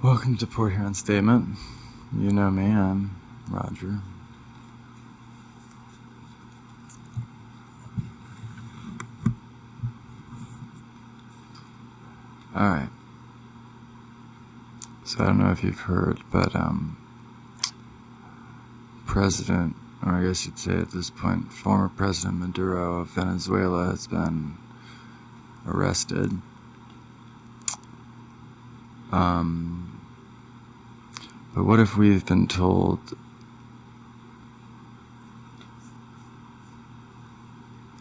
Welcome to Port Huron Statement. You know me, I'm Roger. Alright. So I don't know if you've heard, but President, or I guess you'd say at this point, former President Maduro of Venezuela has been arrested. But what if we've been told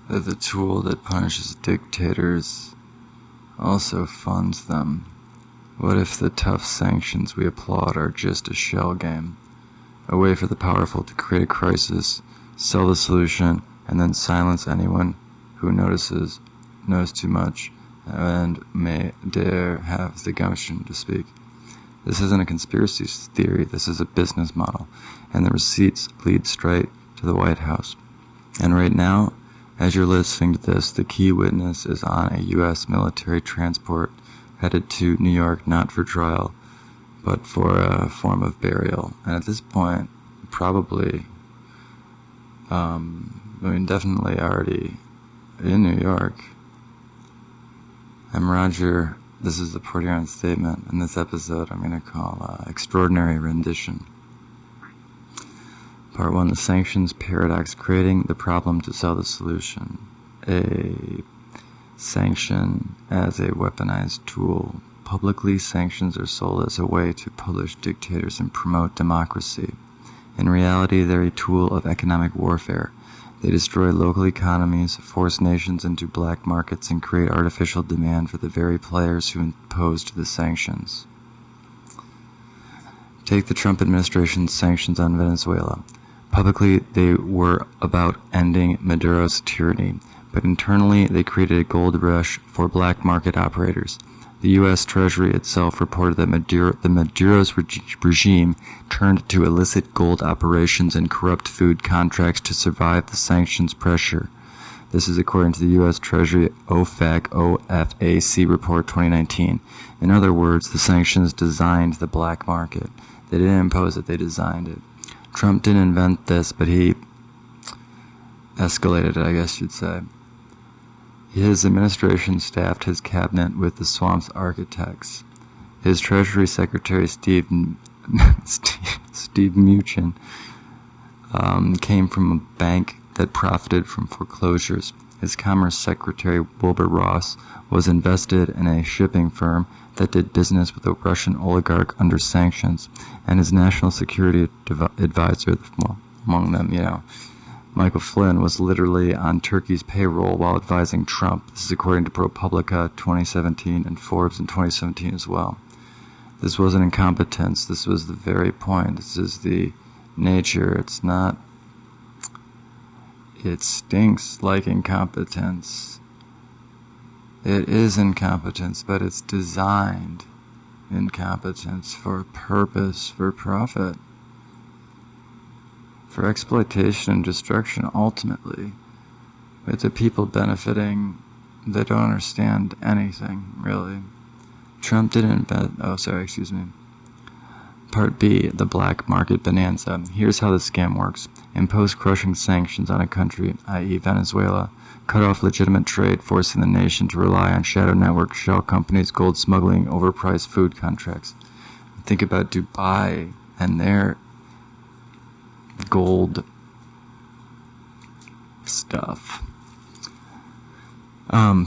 that the tool that punishes dictators also funds them? What if the tough sanctions we applaud are just a shell game? A way for the powerful to create a crisis, sell the solution, and then silence anyone who knows too much, and may dare have the gumption to speak. This isn't a conspiracy theory, this is a business model, and the receipts lead straight to the White House. And right now, as you're listening to this, the key witness is on a U.S. military transport headed to New York, not for trial, but for a form of burial. And at this point, probably, definitely already in New York. I'm Roger. This is the Port Huron Statement. In this episode, I'm going to call Extraordinary Rendition. Part 1, the sanctions paradox, creating the problem to sell the solution. A sanction as a weaponized tool. Publicly, sanctions are sold as a way to punish dictators and promote democracy. In reality, they're a tool of economic warfare. They destroy local economies, force nations into black markets, and create artificial demand for the very players who imposed the sanctions. Take the Trump administration's sanctions on Venezuela. Publicly, they were about ending Maduro's tyranny, but internally, they created a gold rush for black market operators. The U.S. Treasury itself reported that Maduro's regime turned to illicit gold operations and corrupt food contracts to survive the sanctions pressure. This is according to the U.S. Treasury OFAC report 2019. In other words, the sanctions designed the black market. They didn't impose it, they designed it. Trump didn't invent this, but he escalated it, I guess you'd say. His administration staffed his cabinet with the swamp's architects. His Treasury Secretary, Steve Mnuchin, came from a bank that profited from foreclosures. His Commerce Secretary, Wilbur Ross, was invested in a shipping firm that did business with a Russian oligarch under sanctions, and his national security advisor, among them, Michael Flynn, was literally on Turkey's payroll while advising Trump. This is according to ProPublica 2017 and Forbes in 2017 as well. This wasn't incompetence. This was the very point. This is the nature. It's not... It stinks like incompetence. It is incompetence, but it's designed incompetence for purpose, for profit, for exploitation and destruction, ultimately, with the people benefiting. They don't understand anything, really. Trump didn't invent... Part B, the black market bonanza. Here's how the scam works. Impose crushing sanctions on a country, i.e. Venezuela. Cut off legitimate trade, forcing the nation to rely on shadow network shell companies, gold smuggling, overpriced food contracts. Think about Dubai and their gold stuff.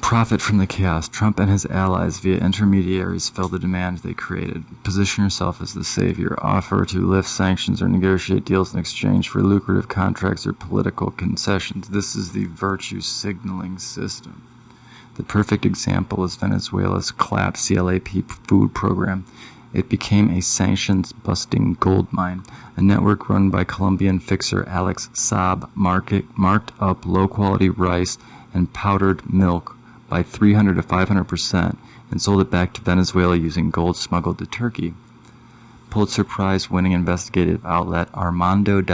Profit from the chaos. Trump and his allies via intermediaries fill the demand they created. Position yourself as the savior. Offer to lift sanctions or negotiate deals in exchange for lucrative contracts or political concessions. This is the virtue signaling system. The perfect example is Venezuela's CLAP food program. It became a sanctions-busting gold mine. A network run by Colombian fixer Alex Saab marked up low-quality rice and powdered milk by 300 to 500% and sold it back to Venezuela using gold smuggled to Turkey. Pulitzer Prize-winning investigative outlet Armando.info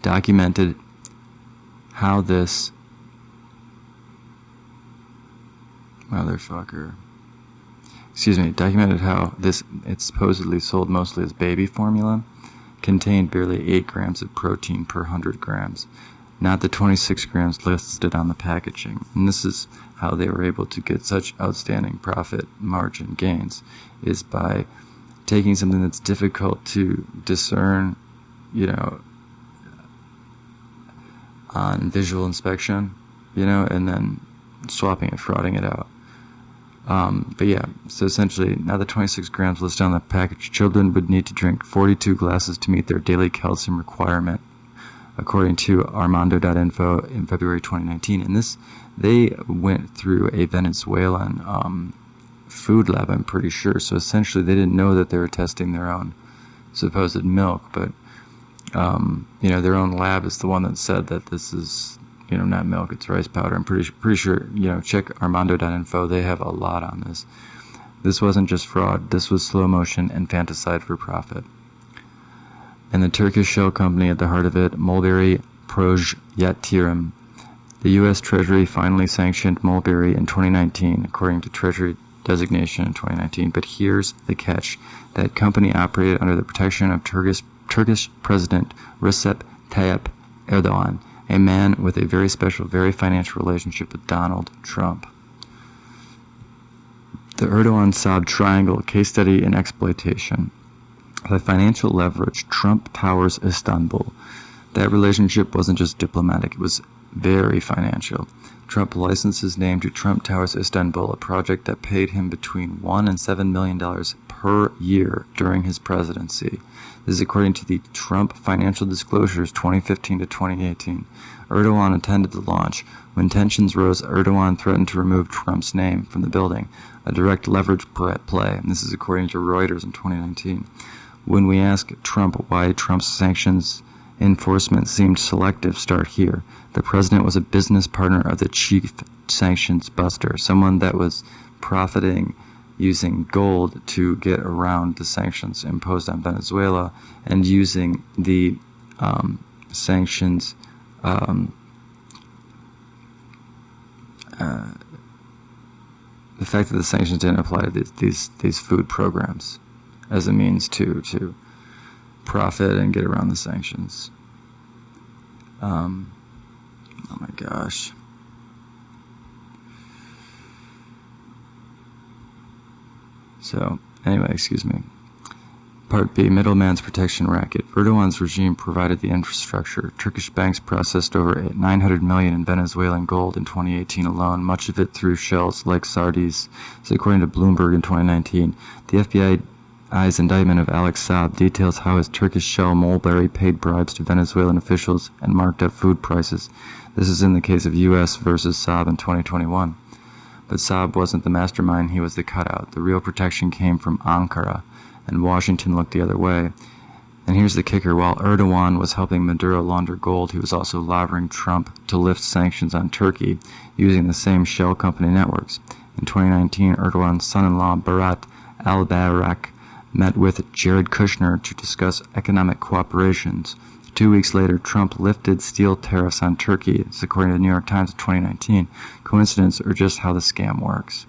documented how this motherfucker documented how it's supposedly sold mostly as baby formula, contained barely 8 grams of protein per 100 grams, not the 26 grams listed on the packaging. And this is how they were able to get such outstanding profit margin gains, is by taking something that's difficult to discern, on visual inspection, and then swapping it, frauding it out. But yeah, so essentially, now the 26 grams listed on the package, children would need to drink 42 glasses to meet their daily calcium requirement, according to Armando.info in February 2019. And they went through a Venezuelan food lab, I'm pretty sure. So essentially, they didn't know that they were testing their own supposed milk, but their own lab is the one that said that this is, not milk, it's rice powder. I'm pretty sure, check Armando.info. They have a lot on this. This wasn't just fraud. This was slow motion infanticide for profit. And the Turkish shell company at the heart of it, Mulberry Projetirim. The U.S. Treasury finally sanctioned Mulberry in 2019, according to Treasury designation in 2019. But here's the catch. That company operated under the protection of Turkish President Recep Tayyip Erdoğan, a man with a very special, very financial relationship with Donald Trump. The Erdoğan-Saab triangle, case study in exploitation. The financial leverage, Trump Towers Istanbul. That relationship wasn't just diplomatic, it was very financial. Trump licensed his name to Trump Towers Istanbul, a project that paid him between $1 and $7 million per year during his presidency. This is according to the Trump Financial Disclosures 2015 to 2018. Erdoğan attended the launch. When tensions rose, Erdoğan threatened to remove Trump's name from the building, a direct leverage play. And this is according to Reuters in 2019. When we ask Trump why Trump's sanctions enforcement seemed selective, start here. The president was a business partner of the chief sanctions buster, someone that was profiting using gold to get around the sanctions imposed on Venezuela, and using the sanctions the fact that the sanctions didn't apply to these food programs as a means to profit and get around the sanctions. Oh my gosh. So, anyway, excuse me. Part B, middleman's protection racket. Erdogan's regime provided the infrastructure. Turkish banks processed over $900 million in Venezuelan gold in 2018 alone, much of it through shells like Sardis. So according to Bloomberg in 2019, the FBI's indictment of Alex Saab details how his Turkish shell Mulberry paid bribes to Venezuelan officials and marked up food prices. This is in the case of U.S. versus Saab in 2021. But Saab wasn't the mastermind, he was the cutout. The real protection came from Ankara, and Washington looked the other way. And here's the kicker. While Erdogan was helping Maduro launder gold, he was also lobbying Trump to lift sanctions on Turkey using the same shell company networks. In 2019, Erdogan's son-in-law Berat al-Bayrak met with Jared Kushner to discuss economic cooperations. 2 weeks later, Trump lifted steel tariffs on Turkey, according to the New York Times in 2019. Coincidence or just how the scam works?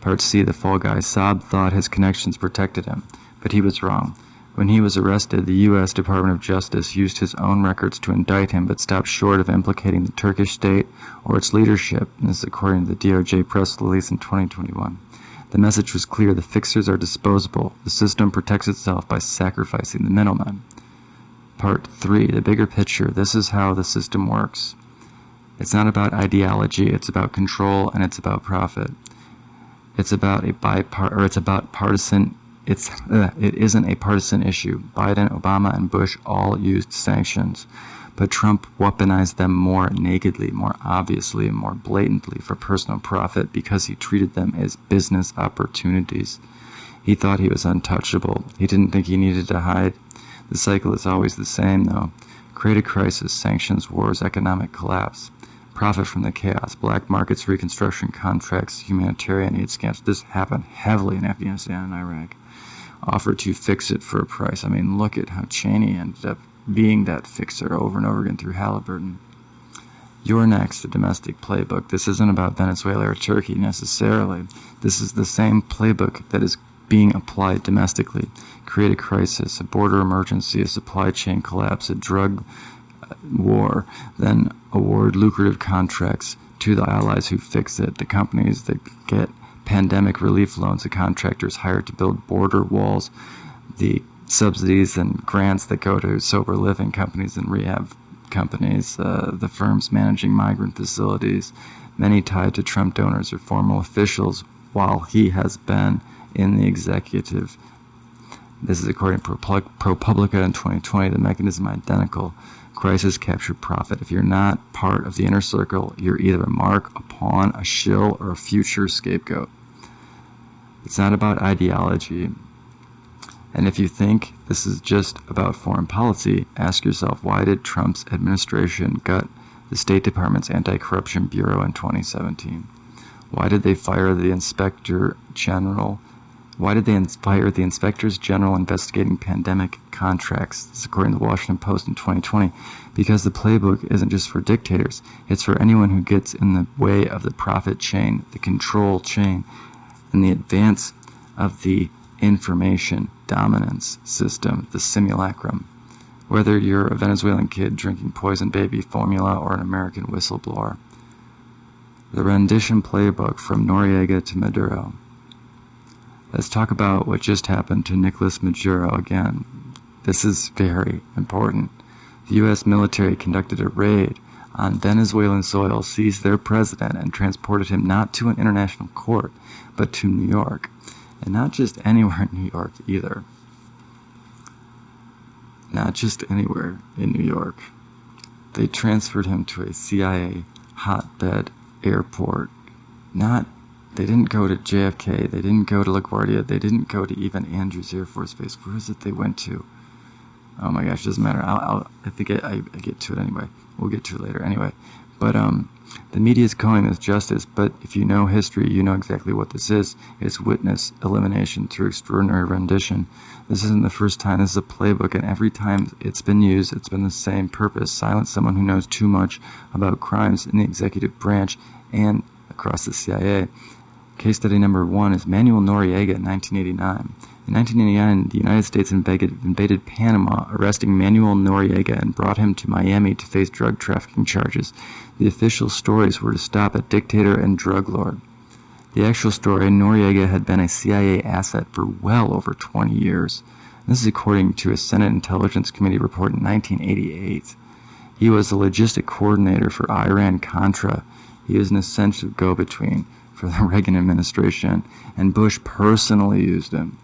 Part C, the fall guy. Saab thought his connections protected him, but he was wrong. When he was arrested, the U.S. Department of Justice used his own records to indict him, but stopped short of implicating the Turkish state or its leadership. This is according to the DOJ press release in 2021. The message was clear. The fixers are disposable. The system protects itself by sacrificing the middlemen. Part 3, the bigger picture. This is how the system works. It's not about ideology, it's about control, and it's about profit. It isn't a partisan issue. Biden, Obama, and Bush all used sanctions, but Trump weaponized them more nakedly, more obviously, and more blatantly for personal profit because he treated them as business opportunities. He thought he was untouchable. He didn't think he needed to hide. The cycle is always the same, though. Create a crisis, sanctions, wars, economic collapse. Profit from the chaos, black markets, reconstruction contracts, humanitarian aid scams. This happened heavily in Afghanistan and Iraq. Offered to fix it for a price. I mean, look at how Cheney ended up being that fixer over and over again through Halliburton. You're next, a domestic playbook. This isn't about Venezuela or Turkey necessarily. This is the same playbook that is being applied domestically. Create a crisis, a border emergency, a supply chain collapse, a drug war, then award lucrative contracts to the allies who fix it, the companies that get pandemic relief loans, the contractors hired to build border walls, the subsidies and grants that go to sober living companies and rehab companies, the firms managing migrant facilities, many tied to Trump donors or formal officials while he has been in the executive. This is according to ProPublica in 2020, the mechanism identical. Crisis, capture, profit. If you're not part of the inner circle, you're either a mark, a pawn, a shill, or a future scapegoat. It's not about ideology. And if you think this is just about foreign policy, ask yourself, why did Trump's administration gut the State Department's Anti-Corruption Bureau in 2017? Why did they fire the Inspector General? Why did they fire the Inspectors General investigating pandemic contracts? This is according to the Washington Post in 2020. Because the playbook isn't just for dictators. It's for anyone who gets in the way of the profit chain, the control chain, and the advance of the information dominance system, the simulacrum. Whether you're a Venezuelan kid drinking poison baby formula or an American whistleblower. The Rendition playbook from Noriega to Maduro. Let's talk about what just happened to Nicolás Maduro again. This is very important. The U.S. military conducted a raid on Venezuelan soil, seized their president, and transported him not to an international court, but to New York. And not just anywhere in New York either. Not just anywhere in New York. They transferred him to a CIA hotbed airport. They didn't go to JFK, they didn't go to LaGuardia, they didn't go to even Andrews Air Force Base. Where is it they went to? Oh my gosh, it doesn't matter. I think I get to it anyway. We'll get to it later anyway. But the media is calling this justice, but if you know history, you know exactly what this is. It's witness elimination through extraordinary rendition. This isn't the first time. This is a playbook, and every time it's been used, it's been the same purpose. Silence someone who knows too much about crimes in the executive branch and across the CIA. Case study number 1 is Manuel Noriega in 1989. In 1989, the United States invaded Panama, arresting Manuel Noriega and brought him to Miami to face drug trafficking charges. The official stories were to stop a dictator and drug lord. The actual story, Noriega had been a CIA asset for well over 20 years. This is according to a Senate Intelligence Committee report in 1988. He was the logistic coordinator for Iran-Contra. He was an essential go-between for the Reagan administration, and Bush personally used him.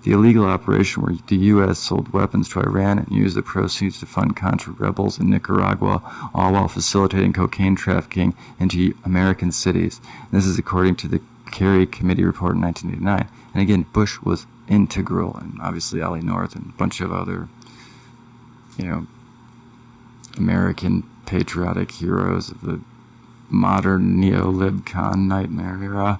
The illegal operation where the U.S. sold weapons to Iran and used the proceeds to fund Contra rebels in Nicaragua, all while facilitating cocaine trafficking into American cities. And this is according to the Kerry Committee report in 1989. And again, Bush was integral, and obviously Ali North and a bunch of other, American patriotic heroes of the modern neo-lib-con nightmare era.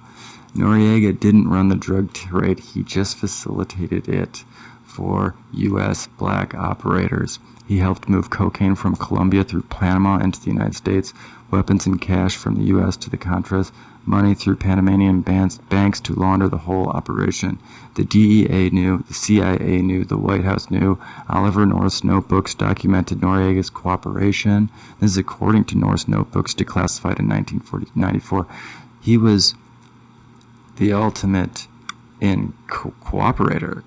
Noriega didn't run the drug trade, he just facilitated it for U.S. black operators. He helped move cocaine from Colombia through Panama into the United States, weapons and cash from the U.S. to the Contras, money through Panamanian banks to launder the whole operation. The DEA knew, the CIA knew, the White House knew. Oliver North's notebooks documented Noriega's cooperation. This is according to North's notebooks declassified in 1994. He was the ultimate cooperator.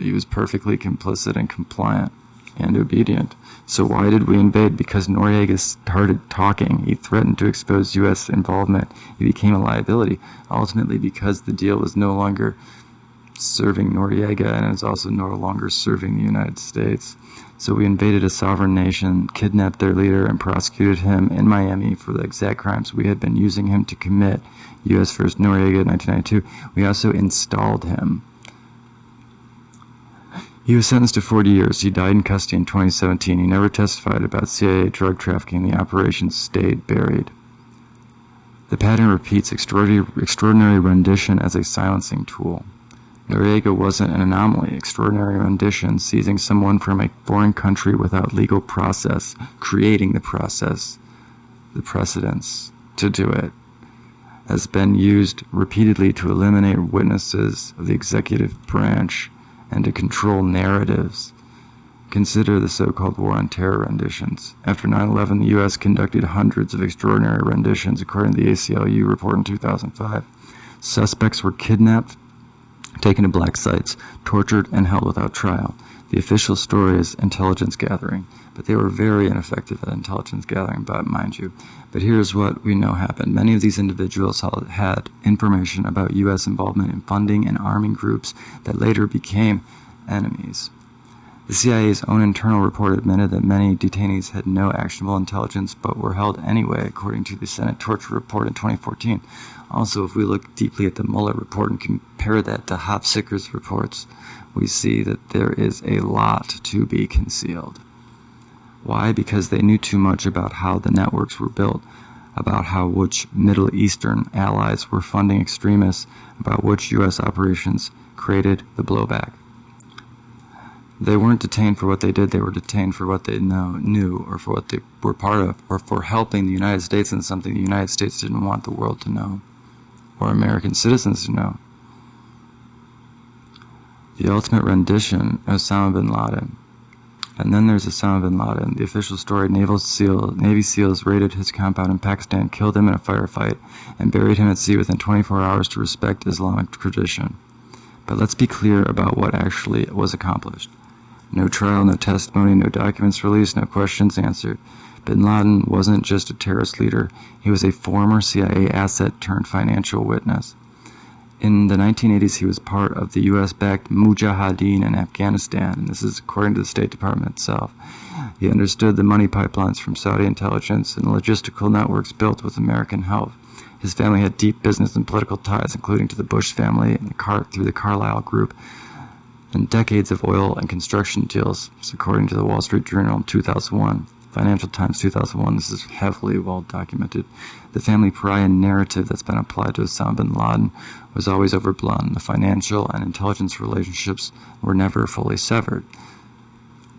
He was perfectly complicit and compliant and obedient. So why did we invade? Because Noriega started talking. He threatened to expose U.S. involvement. He became a liability. Ultimately, because the deal was no longer serving Noriega and it was also no longer serving the United States. So we invaded a sovereign nation, kidnapped their leader, and prosecuted him in Miami for the exact crimes we had been using him to commit. U.S. first Noriega in 1992. We also installed him. He was sentenced to 40 years. He died in custody in 2017. He never testified about CIA drug trafficking. The operation stayed buried. The pattern repeats, extraordinary rendition as a silencing tool. Noriega wasn't an anomaly. Extraordinary rendition, seizing someone from a foreign country without legal process, creating the process. the precedents to do it, has been used repeatedly to eliminate witnesses of the executive branch and to control narratives. Consider the so-called War on Terror renditions. After 9/11, the U.S. conducted hundreds of extraordinary renditions, according to the ACLU report in 2005. Suspects were kidnapped, taken to black sites, tortured, and held without trial. The official story is intelligence gathering, but they were very ineffective at intelligence gathering, mind you. But here's what we know happened. Many of these individuals had information about U.S. involvement in funding and arming groups that later became enemies. The CIA's own internal report admitted that many detainees had no actionable intelligence but were held anyway, according to the Senate torture report in 2014. Also, if we look deeply at the Mueller report and compare that to Hofsicker's reports, we see that there is a lot to be concealed. Why? Because they knew too much about how the networks were built, about how which Middle Eastern allies were funding extremists, about which U.S. operations created the blowback. They weren't detained for what they did, they were detained for what they knew, or for what they were part of, or for helping the United States in something the United States didn't want the world to know, or American citizens to know. The ultimate rendition, Osama bin Laden. And then there's Osama bin Laden. The official story, Navy SEALs raided his compound in Pakistan, killed him in a firefight, and buried him at sea within 24 hours to respect Islamic tradition. But let's be clear about what actually was accomplished. No trial, no testimony, no documents released, no questions answered. Bin Laden wasn't just a terrorist leader. He was a former CIA asset turned financial witness. In the 1980s, he was part of the U.S.-backed Mujahideen in Afghanistan, and this is according to the State Department itself. He understood the money pipelines from Saudi intelligence and the logistical networks built with American help. His family had deep business and political ties, including to the Bush family and through the Carlyle Group, and decades of oil and construction deals, according to the Wall Street Journal in 2001. Financial Times 2001, this is heavily well documented. The family pariah narrative that's been applied to Osama bin Laden was always overblown. The financial and intelligence relationships were never fully severed.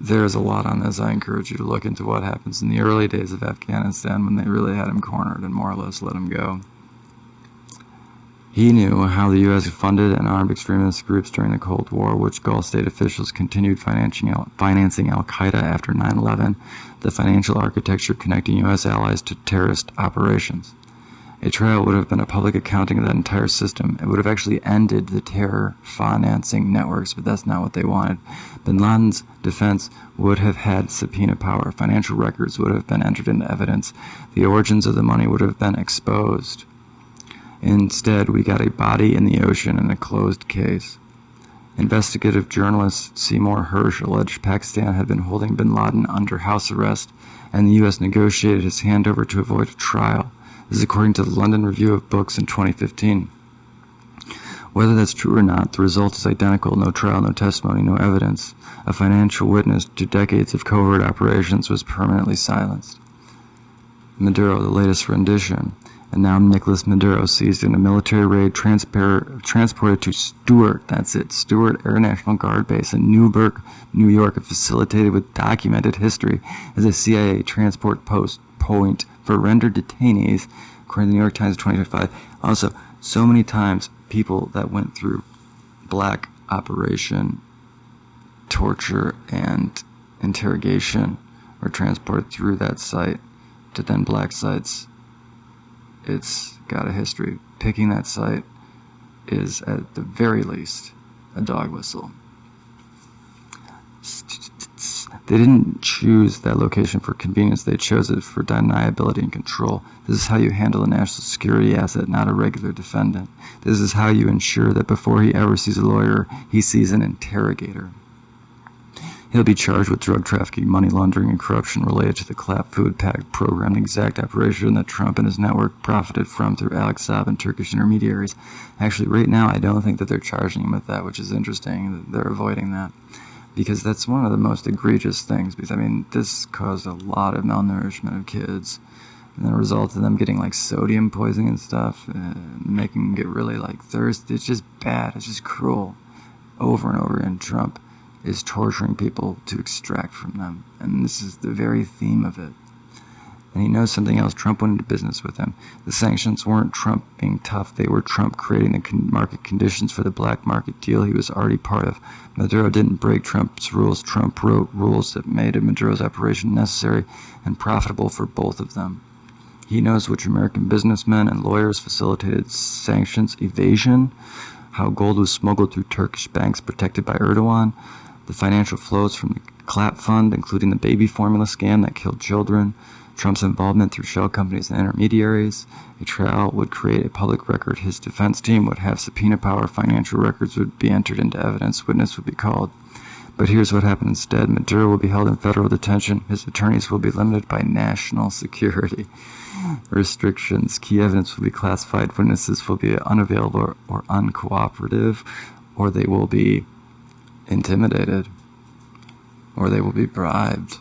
There is a lot on this. I encourage you to look into what happens in the early days of Afghanistan when they really had him cornered and more or less let him go. He knew how the U.S. funded and armed extremist groups during the Cold War, which Gulf state officials continued financing al-Qaeda after 9/11, the financial architecture connecting U.S. allies to terrorist operations. A trial would have been a public accounting of that entire system. It would have actually ended the terror financing networks, but that's not what they wanted. Bin Laden's defense would have had subpoena power. Financial records would have been entered into evidence. The origins of the money would have been exposed. Instead, we got a body in the ocean in a closed case. Investigative journalist Seymour Hersh alleged Pakistan had been holding bin Laden under house arrest, and the U.S. negotiated his handover to avoid a trial. This is according to the London Review of Books in 2015. Whether that's true or not, the result is identical: no trial, no testimony, no evidence. A financial witness to decades of covert operations was permanently silenced. Maduro, the latest rendition. And now Nicolás Maduro, seized in a military raid, transported to Stewart, that's it, Stewart Air National Guard Base in Newburgh, New York, facilitated with documented history as a CIA transport point for rendered detainees, according to the New York Times 2025. Also, so many times people that went through black operation, torture, and interrogation were transported through that site to then black sites. It's got a history. Picking that site is, at the very least, a dog whistle. They didn't choose that location for convenience. They chose it for deniability and control. This is how you handle a national security asset, not a regular defendant. This is how you ensure that before he ever sees a lawyer, he sees an interrogator. He'll be charged with drug trafficking, money laundering, and corruption related to the Clap Food Pact program, the exact operation that Trump and his network profited from through Alex Saab and Turkish intermediaries. Actually, right now, I don't think that they're charging him with that, which is interesting. They're avoiding that, because that's one of the most egregious things. Because, I mean, this caused a lot of malnourishment of kids, and the result of them getting, like, sodium poisoning and stuff, making them get really, like, thirsty. It's just bad. It's just cruel. Over and over again, Trump is torturing people to extract from them, and this is the very theme of it. And he knows something else. Trump went into business with him. The sanctions weren't Trump being tough. They were Trump creating the market conditions for the black market deal he was already part of. Maduro didn't break Trump's rules. Trump wrote rules that made Maduro's operation necessary and profitable for both of them. He knows which American businessmen and lawyers facilitated sanctions evasion, how gold was smuggled through Turkish banks protected by Erdoğan, the financial flows from the Clap Fund, including the baby formula scam that killed children, Trump's involvement through shell companies and intermediaries. A trial would create a public record. His defense team would have subpoena power. Financial records would be entered into evidence. Witness would be called. But here's what happened instead. Maduro will be held in federal detention. His attorneys will be limited by national security restrictions. Key evidence will be classified. Witnesses will be unavailable or uncooperative, or they will be intimidated, or they will be bribed.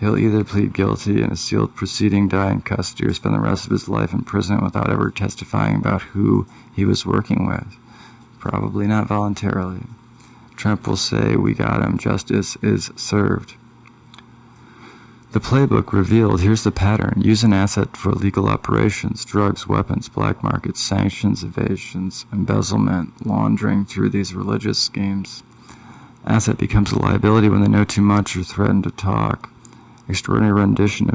He'll either plead guilty in a sealed proceeding, die in custody, or spend the rest of his life in prison without ever testifying about who he was working with. Probably not voluntarily. Trump will say, "We got him. Justice is served." The playbook revealed, here's the pattern. Use an asset for illegal operations, drugs, weapons, black markets, sanctions, evasions, embezzlement, laundering through these religious schemes. Asset becomes a liability when they know too much or threaten to talk. Extraordinary rendition,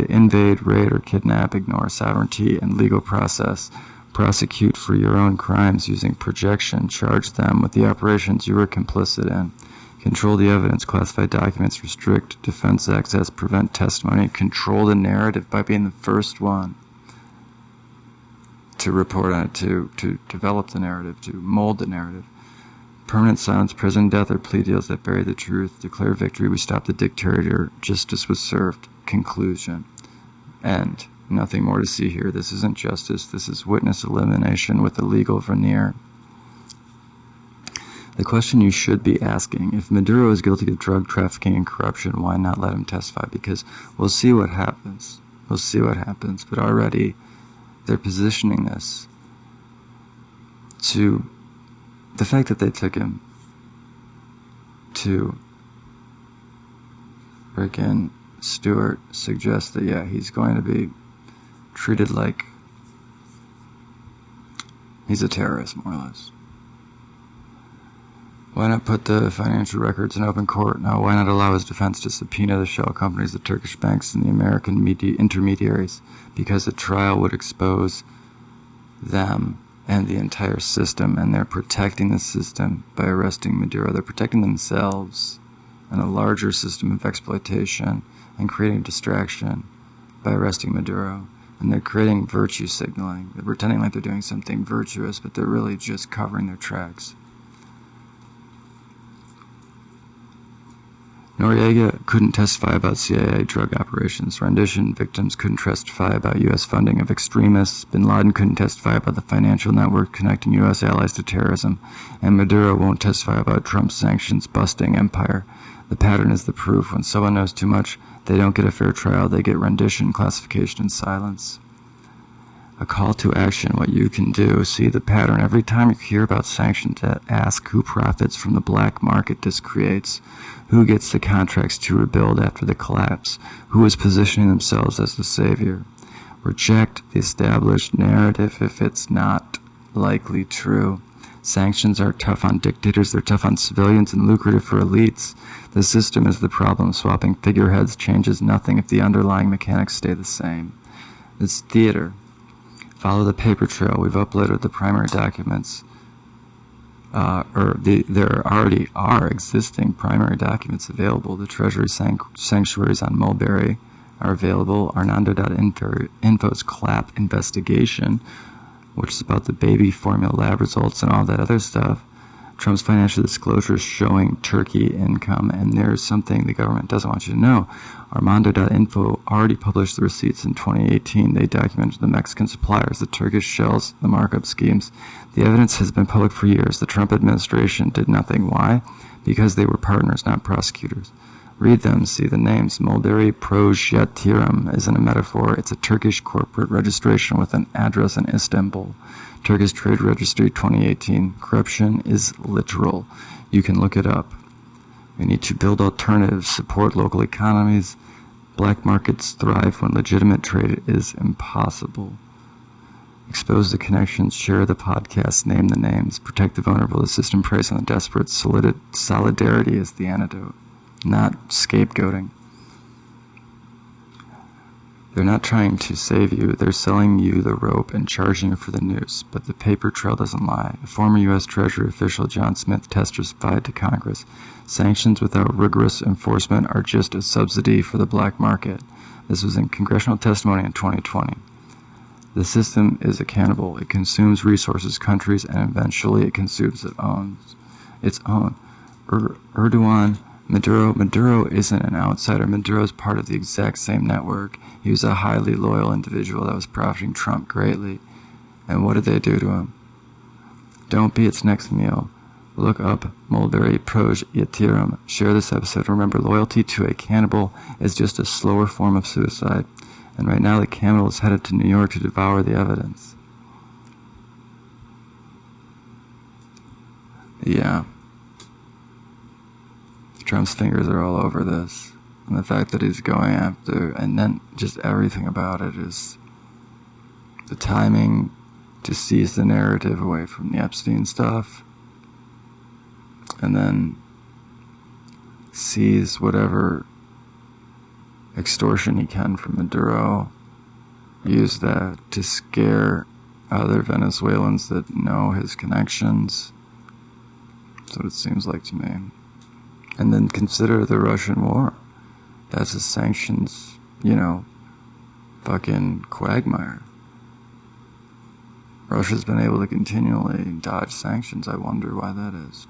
invade, raid, or kidnap, ignore sovereignty and legal process. Prosecute for your own crimes using projection. Charge them with the operations you were complicit in. Control the evidence, classify documents, restrict defense access, prevent testimony, control the narrative by being the first one to report on it, to develop the narrative, to mold the narrative. Permanent silence, prison, death, or plea deals that bury the truth. Declare victory, we stop the dictator, justice was served. Conclusion. End. Nothing more to see here. This isn't justice, this is witness elimination with a legal veneer. The question you should be asking, if Maduro is guilty of drug trafficking and corruption, why not let him testify? Because we'll see what happens. We'll see what happens. But already they're positioning this to the fact that they took him to freaking Stewart suggests that, yeah, he's going to be treated like he's a terrorist, more or less. Why not put the financial records in open court? Now, why not allow his defense to subpoena the shell companies, the Turkish banks, and the American intermediaries? Because the trial would expose them and the entire system, and they're protecting the system by arresting Maduro. They're protecting themselves and a larger system of exploitation and creating distraction by arresting Maduro. And they're creating virtue signaling. They're pretending like they're doing something virtuous, but they're really just covering their tracks. Noriega couldn't testify about CIA drug operations. Rendition victims couldn't testify about U.S. funding of extremists. Bin Laden couldn't testify about the financial network connecting U.S. allies to terrorism. And Maduro won't testify about Trump's sanctions-busting empire. The pattern is the proof. When someone knows too much, they don't get a fair trial. They get rendition, classification, and silence. A call to action, what you can do. See the pattern. Every time you hear about sanctions, ask who profits from the black market this creates. Who gets the contracts to rebuild after the collapse? Who is positioning themselves as the savior? Reject the established narrative if it's not likely true. Sanctions are tough on dictators, they're tough on civilians, and lucrative for elites. The system is the problem. Swapping figureheads changes nothing if the underlying mechanics stay the same. It's theater. Follow the paper trail. We've uploaded the primary documents. There already are existing primary documents available. The Treasury sanctuaries on Mulberry are available. Arnando.info's CLAP investigation, which is about the baby formula lab results and all that other stuff. Trump's financial disclosures showing Turkey income, and there's something the government doesn't want you to know. Armando.info already published the receipts in 2018. They documented the Mexican suppliers, the Turkish shells, the markup schemes. The evidence has been public for years. The Trump administration did nothing. Why? Because they were partners, not prosecutors. Read them, see the names. Mulberry Projetiram isn't a metaphor. It's a Turkish corporate registration with an address in Istanbul. Turkish Trade Registry 2018. Corruption is literal. You can look it up. We need to build alternatives, support local economies, Black markets thrive when legitimate trade is impossible. Expose the connections, share the podcast, name the names, protect the vulnerable. The system preys on the desperate. Solidarity is the antidote, not scapegoating. They're not trying to save you, they're selling you the rope and charging you for the noose, but the paper trail doesn't lie. A former U.S. Treasury official, John Smith, testified to Congress. Sanctions without rigorous enforcement are just a subsidy for the black market. This was in congressional testimony in 2020. The system is accountable. It consumes resources, countries, and eventually it consumes its own. Erdoğan, Maduro isn't an outsider. Maduro is part of the exact same network. He was a highly loyal individual that was profiting Trump greatly. And what did they do to him? Don't be its next meal. Look up Mulberry Proj Yatirum. Share this episode. Remember, loyalty to a cannibal is just a slower form of suicide. And right now the cannibal is headed to New York to devour the evidence. Yeah. Trump's fingers are all over this. And the fact that he's going after, and then just everything about it is the timing to seize the narrative away from the Epstein stuff, and then seize whatever extortion he can from Maduro, use that to scare other Venezuelans that know his connections. That's what it seems like to me. And then consider the Russian war. That's a sanctions, fucking quagmire. Russia's been able to continually dodge sanctions. I wonder why that is.